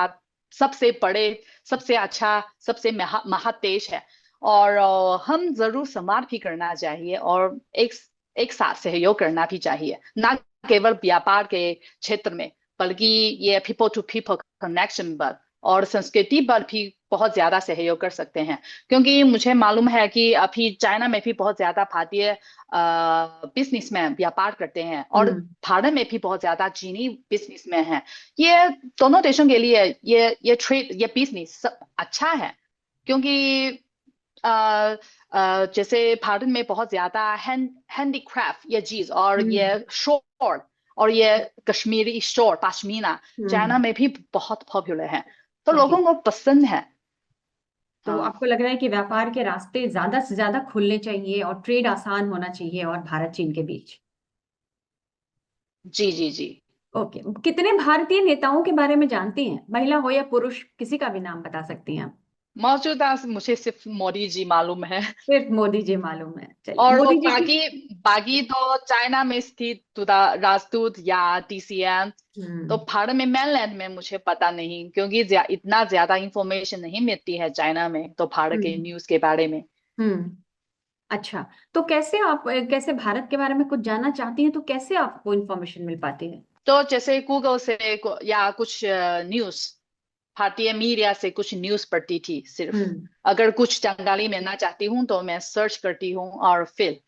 सबसे बड़े, सबसे अच्छा, सबसे महादेश है। और हम जरूर संवाद भी करना चाहिए, और एक साथ सहयोग करना भी चाहिए, ना केवल व्यापार के क्षेत्र में, बल्कि ये पीपल टू पीपल कनेक्शन पर और संस्कृति पर भी बहुत ज्यादा सहयोग कर सकते हैं। क्योंकि मुझे मालूम है कि अभी चाइना में भी बहुत ज्यादा भारतीय बिजनेसमैन व्यापार करते हैं, और भारत में भी बहुत ज्यादा चीनी बिजनेसमैन हैं। ये दोनों देशों के लिए ये ट्रेड, ये बिजनेस अच्छा है। क्योंकि जैसे भारत में बहुत ज्यादा हैंडीक्राफ्ट ये चीज, और ये शॉल, और ये कश्मीरी शॉल पश्मीना चाइना में भी बहुत पॉपुलर है, तो लोगों को पसंद है। तो आपको लग रहा है कि व्यापार के रास्ते ज्यादा से ज्यादा खुलने चाहिए और ट्रेड आसान होना चाहिए और भारत चीन के बीच? जी जी जी। ओके, कितने भारतीय नेताओं के बारे में जानती हैं, महिला हो या पुरुष, किसी का भी नाम बता सकती हैं? मौजूदा मुझे सिर्फ मोदी जी मालूम है। सिर्फ मोदी जी मालूम है, चलिए और मोदी जी की। बाकी बाकी तो चाइना में स्थित राजदूत या TCM, तो भारत में मेनलैंड में मुझे पता नहीं, क्योंकि इतना ज्यादा इंफॉर्मेशन नहीं मिलती है चाइना में तो भारत के न्यूज के बारे में। अच्छा, तो कैसे भारत के बारे में कुछ जानना चाहती हैं, तो कैसे आपको इन्फॉर्मेशन मिल पाती है? तो जैसे गूगल से या कुछ न्यूज, भारतीय मीडिया से कुछ न्यूज पढ़ती थी सिर्फ। अगर कुछ जानकारी मिलना चाहती हूँ तो मैं सर्च करती हूँ और फिर,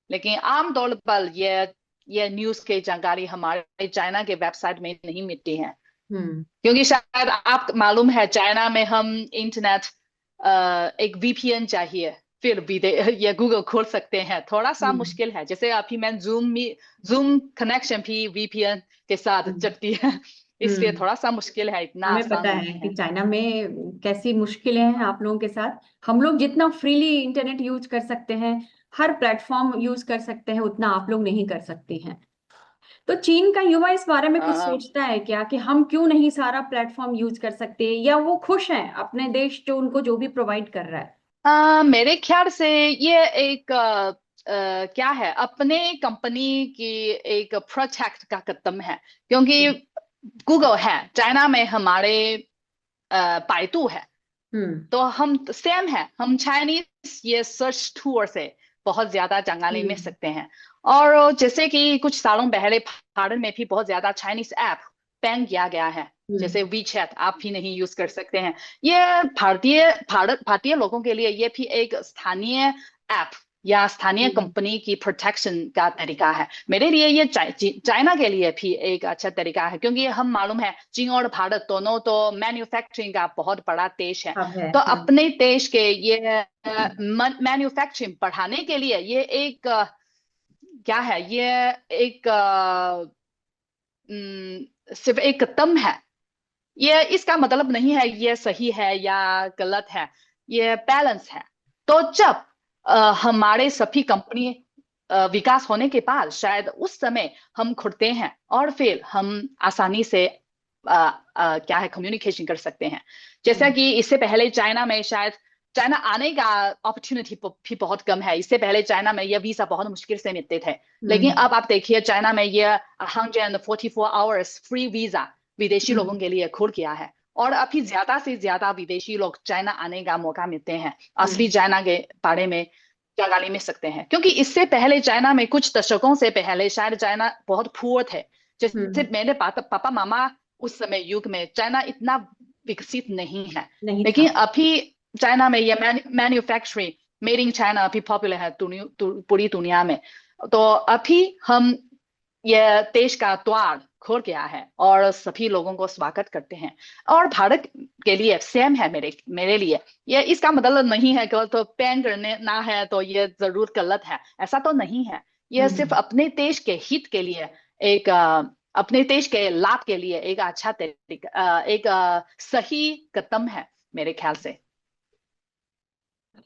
लेकिन आमतौर पर ये न्यूज की जानकारी हमारे चाइना के वेबसाइट में नहीं मिलती है। क्योंकि शायद आप मालूम है, चाइना में हम इंटरनेट एक VPN चाहिए, फिर भी ये गूगल खोल सकते हैं, थोड़ा सा मुश्किल है। जैसे अभी मैं जूम कनेक्शन भी VPN के साथ चलती है, इसलिए थोड़ा सा मुश्किल है, इतना हमें आसान पता नहीं है कि है। चाइना में कैसी मुश्किलें हैं आप लोगों के साथ। हम लोग जितना फ्रीली इंटरनेट यूज कर सकते हैं, हर प्लेटफॉर्म यूज कर सकते हैं, उतना आप लोग नहीं कर सकती हैं। तो चीन का युवा इस बारे में कुछ सोचता है क्या कि हम क्यों नहीं सारा प्लेटफॉर्म यूज कर सकते, या वो खुश हैं अपने देश जो उनको जो भी प्रोवाइड कर रहा है? मेरे ख्याल से ये एक क्या है, अपने कंपनी की एक प्रोजेक्ट का कदम है। क्योंकि गूगल है चाइना में, हमारे बाइडू है, तो हम सेम है, हम चाइनीज ये सर्च टूल से बहुत ज्यादा जानकारी मिल सकते हैं। और जैसे कि कुछ सालों पहले भारत में भी बहुत ज्यादा चाइनीज ऐप बैन किया गया है, जैसे WeChat आप भी नहीं यूज कर सकते हैं। ये भारतीय लोगों के लिए ये भी एक स्थानीय ऐप या स्थानीय कंपनी की प्रोटेक्शन का तरीका है। मेरे लिए ये चाइना के लिए भी एक अच्छा तरीका है, क्योंकि हम मालूम है चीन और भारत दोनों तो मैन्युफैक्चरिंग का बहुत बड़ा देश है। अब है तो हाँ। अपने देश के ये मैन्युफैक्चरिंग बढ़ाने के लिए ये एक क्या है, ये एक सिर्फ एक कदम है। ये इसका मतलब नहीं है ये सही है या गलत है, ये बैलेंस है। तो जब हमारे सभी कंपनी विकास होने के बाद शायद उस समय हम खुलते हैं और फिर हम आसानी से क्या है कम्युनिकेशन कर सकते हैं। जैसा कि इससे पहले चाइना में शायद चाइना आने का अपॉर्चुनिटी भी बहुत कम है। इससे पहले चाइना में ये वीजा बहुत मुश्किल से मिलते थे, लेकिन अब आप देखिए चाइना में ये 144 आवर्स फ्री वीजा विदेशी लोगों के लिए खुल गया है। और अभी ज्यादा से ज्यादा विदेशी लोग चाइना आने का मौका मिलते हैं, असली चाइना के बारे में जानकारी मिल सकते हैं। क्योंकि इससे पहले चाइना में कुछ दशकों से पहले शायद चाइना बहुत पुअर थे। जैसे मेरे पापा मामा उस समय युग में चाइना इतना विकसित नहीं है, नहीं लेकिन था। अभी चाइना में ये मैन्युफैक्चरिंग मेड इन चाइना अभी पॉपुलर है पूरी दुनिया में। तो अभी हम ये देश का द्वार खोल गया है और सभी लोगों को स्वागत करते हैं। और भारत के लिए सेम है मेरे मेरे लिए। ये इसका मतलब नहीं है कि तो बैन करने ना है तो ये जरूर गलत है, ऐसा तो नहीं है। यह सिर्फ अपने देश के हित के लिए एक अपने देश के लाभ के लिए एक अच्छा तरीका एक सही कदम है मेरे ख्याल से।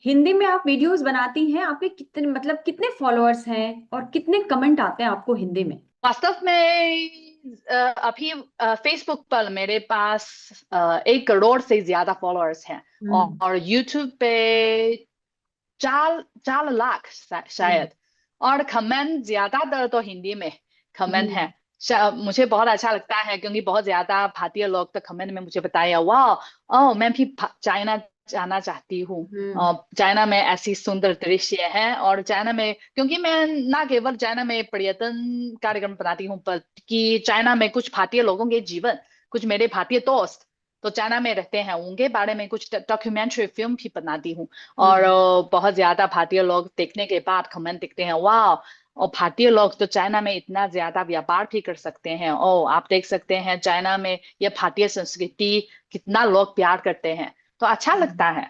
हिंदी में आप वीडियोस बनाती हैं, आपके कितने मतलब कितने फॉलोअर्स हैं और कितने कमेंट आते हैं आपको हिंदी में? वास्तव में अभी फेसबुक पर मेरे पास 1 करोड़ से ज्यादा फॉलोअर्स हैं। हम्म। और यूट्यूब पे 4 4 लाख हम्म। शायद। और कमेंट ज्यादातर तो हिंदी में कमेंट हम्म। है। मुझे बहुत अच्छा लगता है, क्योंकि बहुत ज्यादा भारतीय लोग तो कमेंट में मुझे बताया वाह, ओ मैं भी चाइना जाना चाहती हूँ। हम्म। चाइना में ऐसी सुंदर दृश्य है। और चाइना में क्योंकि मैं ना केवल चाइना में पर्यटन कार्यक्रम बनाती हूँ, बल्कि चाइना में कुछ भारतीय लोगों के जीवन, कुछ मेरे भारतीय दोस्त तो चाइना में रहते हैं, उनके बारे में कुछ डॉक्यूमेंट्री फिल्म भी बनाती हूँ। और हम्म। बहुत ज्यादा भारतीय लोग देखने के बाद कमेंट देखते हैं वाह, और भारतीय लोग तो चाइना में इतना ज्यादा व्यापार भी कर सकते हैं। ओ आप देख सकते हैं चाइना में यह भारतीय संस्कृति कितना लोग प्यार करते हैं। तो अच्छा लगता है।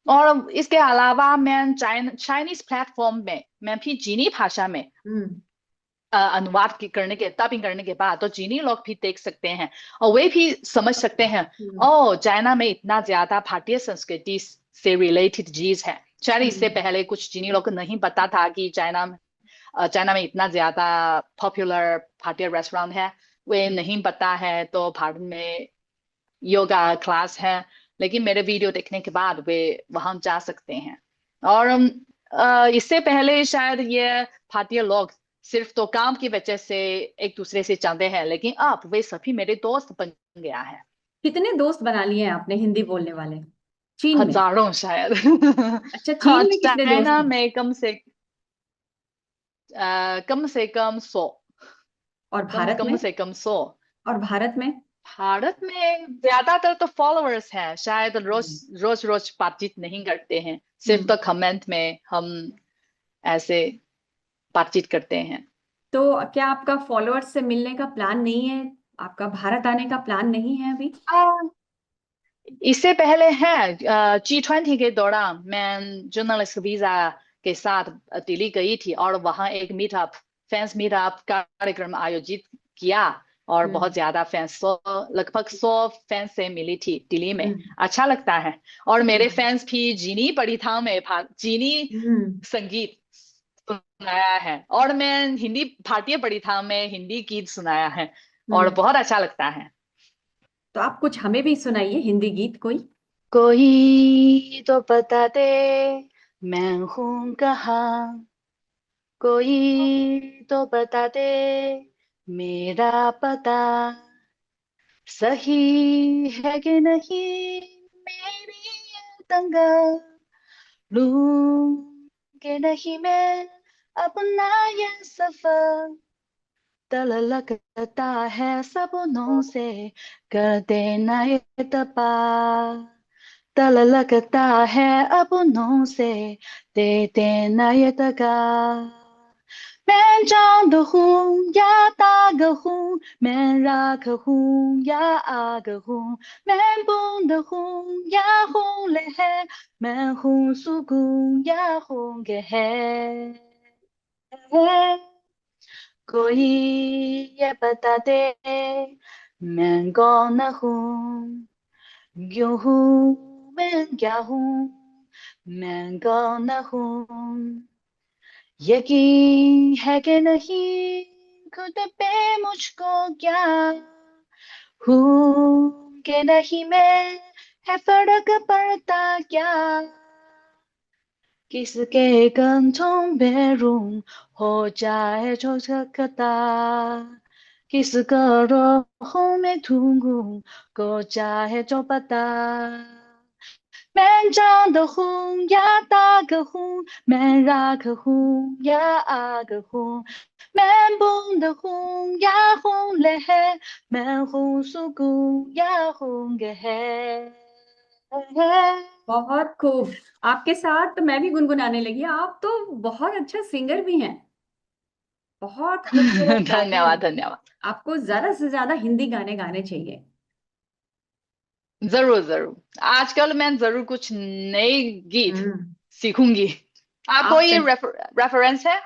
और इसके अलावा मैं चाइनीज प्लेटफॉर्म में मैं भी चीनी भाषा में हम्म। अनुवाद करने के डबिंग करने के बाद तो चीनी लोग भी देख सकते हैं और वे भी समझ सकते हैं हम्म। ओ चाइना में इतना ज्यादा भारतीय संस्कृति से रिलेटेड चीज है। शायद इससे हम्म। पहले कुछ चीनी लोग को नहीं पता था कि चाइना में इतना ज्यादा पॉपुलर भारतीय रेस्टोरेंट है। वे नहीं पता है तो भारत में योगा क्लास है, लेकिन मेरे वीडियो देखने के बाद वे वहां जा सकते हैं। और इससे पहले शायद ये भारतीय लोग सिर्फ तो काम की वजह से एक दूसरे से जानते हैं, लेकिन अब वे सभी मेरे दोस्त बन गया है। कितने दोस्त बना लिए हैं आपने हिंदी बोलने वाले चीन में? हजारों शायद। अच्छा, हाँ चीन में कितने दोस्त चाइना हैं? में कम से कम 100। और भारत कम में? से कम 100। और भारत में? भारत में ज्यादातर तो फॉलोअर्स हैं, शायद रोज हम्म। रोज रोज बातचीत नहीं करते हैं, सिर्फ हम्म। तो कमेंट में हम ऐसे बातचीत करते हैं। तो क्या आपका फॉलोअर्स से मिलने का प्लान नहीं है? आपका भारत आने का प्लान नहीं है अभी? आ, इससे पहले है G20 के दौरान मैं जर्नलिस्ट वीजा के साथ दिल्ली गई थी और वहां एक मीटअप फैंस मीटअप कार्यक्रम आयोजित किया। और बहुत हम्म। ज्यादा फैंस लगभग 100 फैंस से मिली थी दिल्ली में। हम्म। अच्छा लगता है। और मेरे हम्म। फैंस भी जीनी परिधान में जीनी हम्म। संगीत सुनाया है, और मैं हिंदी भारतीय परिधान में हिंदी गीत सुनाया है। और हम्म। बहुत अच्छा लगता है। तो आप कुछ हमें भी सुनाइए हिंदी गीत कोई। कोई तो बता दे मैं हूँ कहाँ, कोई तो बता दे मेरा पता, सही है कि नहीं मेरी ये तंगा, लूं कि नहीं मैं अपना ये सफर, दिल लगता है सपनों से कर देना इत्तेफाक, दिल लगता है अपनों से देते ना ये दगा मैं चांद हूँ या ताग हूँ मैं राख हूँ या आग हूँ मैं बूंद हूँ या हूँ लहर मैं हूँ सुकून या हूँ गहर कोई ये बता दे मैं कौन हूँ क्यों हूँ मैं क्या हूँ मैं कौन हूँ यकीन है कि नहीं खुद पे मुझको क्या हूँ कि नहीं मैं है फर्क पड़ता क्या किसके कंठों में रूम हो जाए जो झकता किसका रोहों में ढूंढूं को चाहे जो पता मैं चांद हूँ या ताक हूँ मैं राख हूँ या आग हूँ मैं बूंद हूँ या हूँ लहर मैं हूँ सुकून या हूँ गहर बहुत खूब। आपके साथ तो मैं भी गुनगुनाने लगी। आप तो बहुत अच्छा सिंगर भी हैं, बहुत खूबसूरत गाते हैं। धन्यवाद धन्यवाद। आपको ज्यादा से ज्यादा हिंदी गाने गाने चाहिए। जरूर जरूर आजकल मैं जरूर कुछ नए गीत हम्म। सीखूंगी। आपको आप ये रेफरेंस है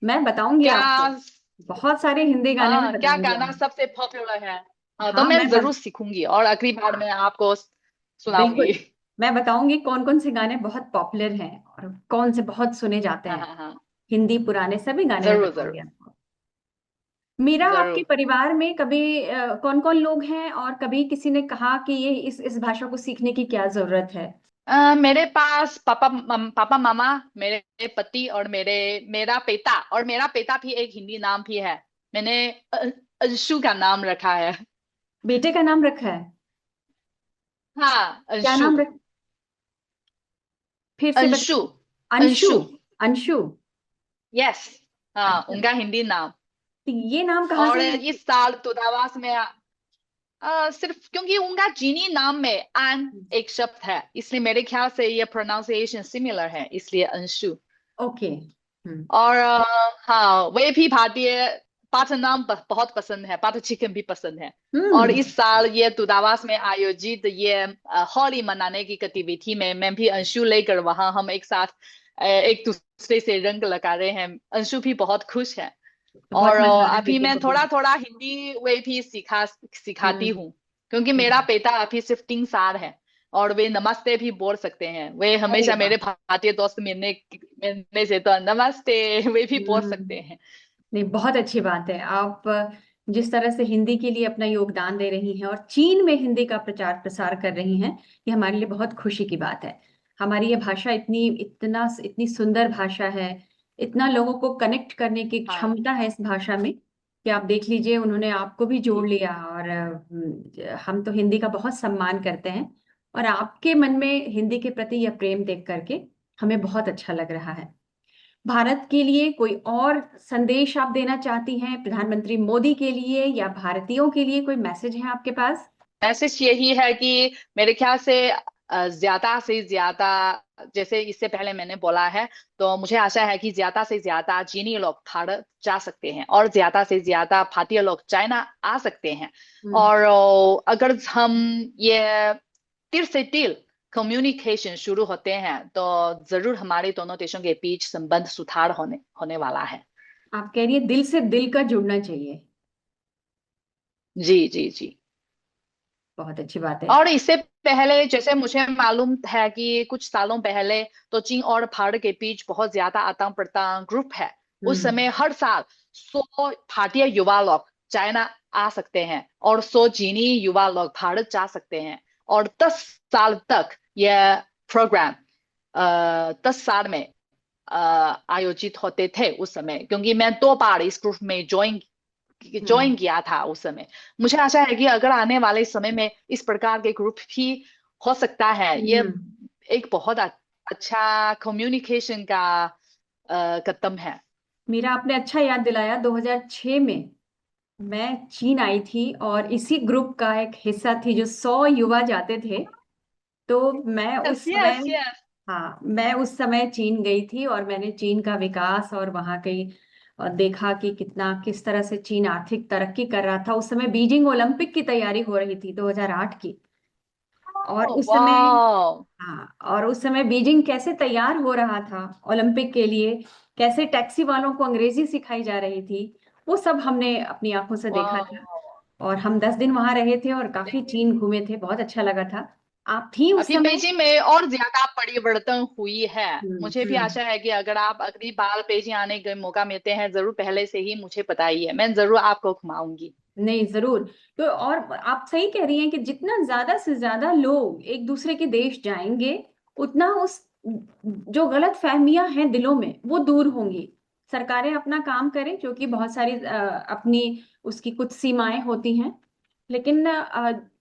मैं बताऊंगी क्या? आपको, बहुत सारे हिंदी गाने में हाँ क्या बताऊंगी गाना आप। सबसे पॉपुलर है? हाँ तो हाँ मैं जरूर सीखूंगी और अगली बार मैं आपको बिल्कुल सुनाऊंगी। मैं बताऊंगी कौन कौन से गाने बहुत पॉपुलर हैं और कौन से बहुत सुने जाते हाँ हैं। हाँ हाँ हिंदी पुराने सभी गाने मैं जरूर बताऊंगी जरूर आपको। मीरा, आपके जरूर। परिवार में कभी कौन कौन लोग हैं और कभी किसी ने कहा कि ये इस भाषा को सीखने की क्या जरूरत है? मेरे पास पापा मामा मेरे पति और मेरा पिता और मेरा पिता भी एक हिंदी नाम भी है। मैंने अंशु का नाम रखा है। बेटे का नाम रखा है? हाँ क्या अंशु। नाम रख फिर से अंशु बता। अंशु। अंशु। अंशु। यस। हाँ अच्छा, उनका हिंदी नाम। तो ये नाम कहाँ और से? इस साल तुदावास में सिर्फ क्योंकि उनका चीनी नाम में आन एक शब्द है इसलिए मेरे ख्याल से ये प्रोनाउंसिएशन सिमिलर है इसलिए अंशु। ओके। हम्म। और हाँ वे भी भारतीय पाठ नाम बहुत पसंद है पाठ चिकन भी पसंद है। और हम्म। इस साल ये तुदावास में आयोजित ये होली मनाने की गतिविधि में मैं भी अंशु लेकर वहां हम एक साथ एक दूसरे से रंग लगा रहे हैं। अंशु भी बहुत खुश है। बहुत और मजा आ रहा है अभी बेटे मैं को भी। थोड़ा थोड़ा हिंदी वे भी सिखाती हम्म। हूँ क्योंकि मेरा हम्म। बेटा अभी सिर्फ 3 साल है। और वे नमस्ते भी बोल सकते हैं वे अरे हमेशा वाह। मेरे भारतीय दोस्त मिलने मिलने से तो नमस्ते वे भी बोल हम्म। सकते हैं। नहीं, बहुत अच्छी बात है। आप जिस तरह से हिंदी के लिए अपना योगदान दे रही हैं और चीन में हिंदी का प्रचार प्रसार कर रही हैं, ये हमारे लिए बहुत खुशी की बात है। हमारी ये भाषा इतनी सुंदर भाषा है, इतना लोगों को कनेक्ट करने की हाँ क्षमता है इस भाषा में कि आप देख लीजिए उन्होंने आपको भी जोड़ जी लिया। और हम तो हिंदी का बहुत सम्मान करते हैं और आपके मन में हिंदी के प्रति यह प्रेम देख करके हमें बहुत अच्छा लग रहा है। भारत के लिए कोई और संदेश आप देना चाहती हैं, प्रधानमंत्री मोदी के लिए या भारतीयों के लिए कोई मैसेज है आपके पास? मैसेज यही है कि मेरे ख्याल से ज्यादा जैसे इससे पहले मैंने बोला है तो मुझे आशा है कि ज्यादा से ज्यादा चीनी लोग भारत जा सकते हैं और ज्यादा से ज्यादा भारतीय लोग चाइना आ सकते हैं। हम्म। और अगर हम ये तिल से तिल कम्युनिकेशन शुरू होते हैं तो जरूर हमारे दोनों देशों के बीच संबंध सुधार होने होने वाला है। आप कह रही है दिल से दिल का जुड़ना चाहिए। जी जी जी। बहुत अच्छी बात है। और इससे पहले जैसे मुझे मालूम है कि कुछ सालों पहले तो चीन और भारत के बीच बहुत ज्यादा आदान प्रदान ग्रुप है। उस हम्म। समय हर साल 100 भारतीय युवा लोग चाइना आ सकते हैं और 100 चीनी युवा लोग भारत जा सकते हैं। और 10 साल तक यह प्रोग्राम 10 साल में आयोजित होते थे उस समय क्योंकि मैं 2 बार इस ग्रुप में हम्म। ज्वाइन किया था उस समय। मुझे आशा है कि अगर आने वाले समय में इस प्रकार के ग्रुप भी हो सकता है। ये हम्म। एक बहुत अच्छा कम्युनिकेशन का कदम है। मेरा आपने अच्छा याद दिलाया। 2006 में मैं चीन आई थी और इसी ग्रुप का एक हिस्सा थी जो 100 युवा जाते थे। तो मैं यस उस समय, यस यस। हाँ, मैं उस समय चीन गई थी और मैंने चीन का विकास और वहाँ की देखा कि कितना, किस तरह से चीन आर्थिक तरक्की कर रहा था। उस समय बीजिंग ओलंपिक की तैयारी हो रही थी 2008 की। और उस समय, वाह। हाँ, और उस समय बीजिंग कैसे तैयार हो रहा था ओलंपिक के लिए, कैसे टैक्सी वालों को अंग्रेजी सिखाई जा रही थी, वो सब हमने अपनी आंखों से देखा था। वाह। और हम 10 दिन वहां रहे थे और काफी चीन घूमे थे, बहुत अच्छा लगा था। आप थी उस अभी समय? पेजी में और ज्यादा परिवर्तन हुई है। मुझे भी हम्म। आशा है कि अगर आप अगली बार पेजी आने का मौका मिलते हैं, जरूर पहले से ही मुझे बताइए, मैं जरूर आपको घुमाऊंगी। नहीं, जरूर। तो और आप सही कह रही हैं कि जितना ज्यादा से ज्यादा लोग एक दूसरे के देश जाएंगे, उतना उस जो गलत फहमियां हैं दिलों में वो दूर होंगी। सरकारें अपना काम करें, क्योंकि बहुत सारी अपनी उसकी कुछ सीमाएं होती हैं, लेकिन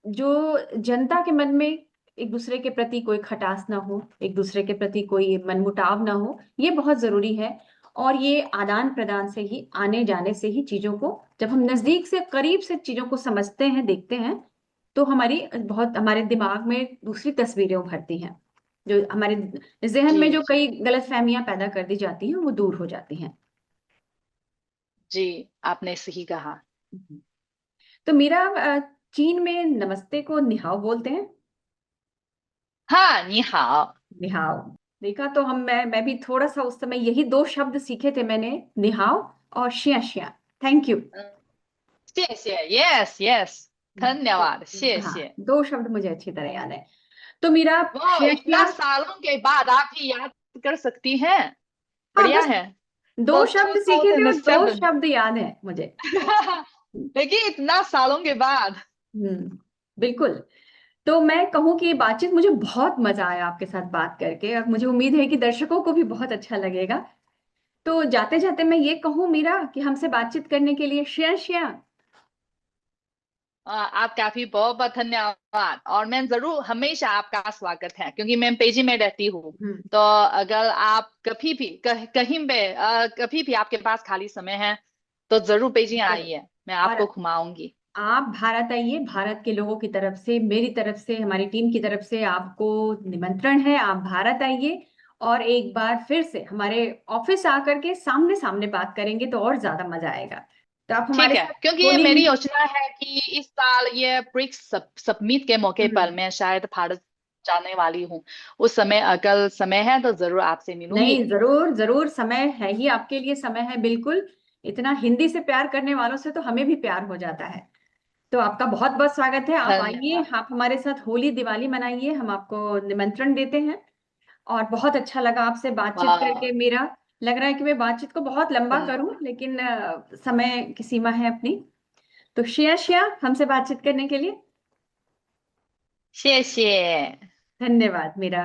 जो जनता के मन में एक दूसरे के प्रति कोई खटास ना हो, एक दूसरे के प्रति कोई मनमुटाव ना हो, ये बहुत जरूरी है। और ये आदान प्रदान से ही, आने जाने से ही चीजों को, जब हम नजदीक से करीब से चीजों को समझते हैं, देखते हैं, तो हमारी बहुत, हमारे दिमाग में दूसरी तस्वीरें उभरती हैं। जो हमारे जहन जी में जो जी कई गलत फहमियां पैदा कर दी जाती हैं, वो दूर हो जाती हैं। जी, आपने सही कहा। तो मेरा, चीन में नमस्ते को निहाओ बोलते हैं। हाँ, नी हाओ। निहाओ। देखा, तो मैं भी थोड़ा सा उस समय यही 2 शब्द सीखे थे मैंने, निहाओ और शिया शिया। Thank you. 谢谢，yes yes，धन्यवाद，谢 हाँ, 谢。2 शब्द मुझे अच्छी तरह याद है। तो मेरा वाह, शिया इतना शिया। सालों के बाद आप ही याद कर सकती हैं। हाँ, बढ़िया बस है। दो तो शब्द सीखे थे और दो 2007। शब्द याद है मुझे। देखिए, इतना सालों के बाद। बिल्कुल। तो मैं कहूँ कि ये बातचीत, मुझे बहुत मजा आया आपके साथ बात करके, और मुझे उम्मीद है कि दर्शकों को भी बहुत अच्छा लगेगा। तो जाते जाते मैं ये कहूँ मीरा, कि हमसे बातचीत करने के लिए शेयर शेयर। आपका भी बहुत बहुत धन्यवाद, और मैं जरूर हमेशा आपका स्वागत है, क्योंकि मैं पेजी में रहती हूँ। हम्म। तो अगर आप कभी भी कहीं पे कभी भी आपके पास खाली समय है, तो जरूर पेजी जरूर। आइए, मैं और आपको घुमाऊंगी। आप भारत आइए, भारत के लोगों की तरफ से, मेरी तरफ से, हमारी टीम की तरफ से आपको निमंत्रण है, आप भारत आइए। और एक बार फिर से हमारे ऑफिस आकर के सामने सामने बात करेंगे तो और ज्यादा मजा आएगा। तो आप ठीक हमारे है, साथ क्योंकि ये होली मेरी में। योजना है कि इस साल ये ब्रिक्स समिट के मौके पर हम्म। मैं शायद भारत जाने वाली हूँ। उस समय अगर समय है तो जरूर आपसे मिलूंगी। नहीं, जरूर जरूर, समय है ही आपके लिए, समय है बिल्कुल। इतना हिंदी से प्यार करने वालों से तो हमें भी प्यार हो जाता है। तो आपका बहुत बहुत स्वागत है, आप आइए, धन्यवाद। आप हमारे साथ होली दिवाली मनाइए, हम आपको निमंत्रण देते हैं। और बहुत अच्छा लगा आपसे बातचीत करके वाह। मेरा। लग रहा है कि मैं बातचीत को बहुत लंबा धन्यवाद। करूं, लेकिन समय की सीमा है अपनी। तो श्रेया, श्रेया, हमसे बातचीत करने के लिए谢谢。धन्यवाद मेरा।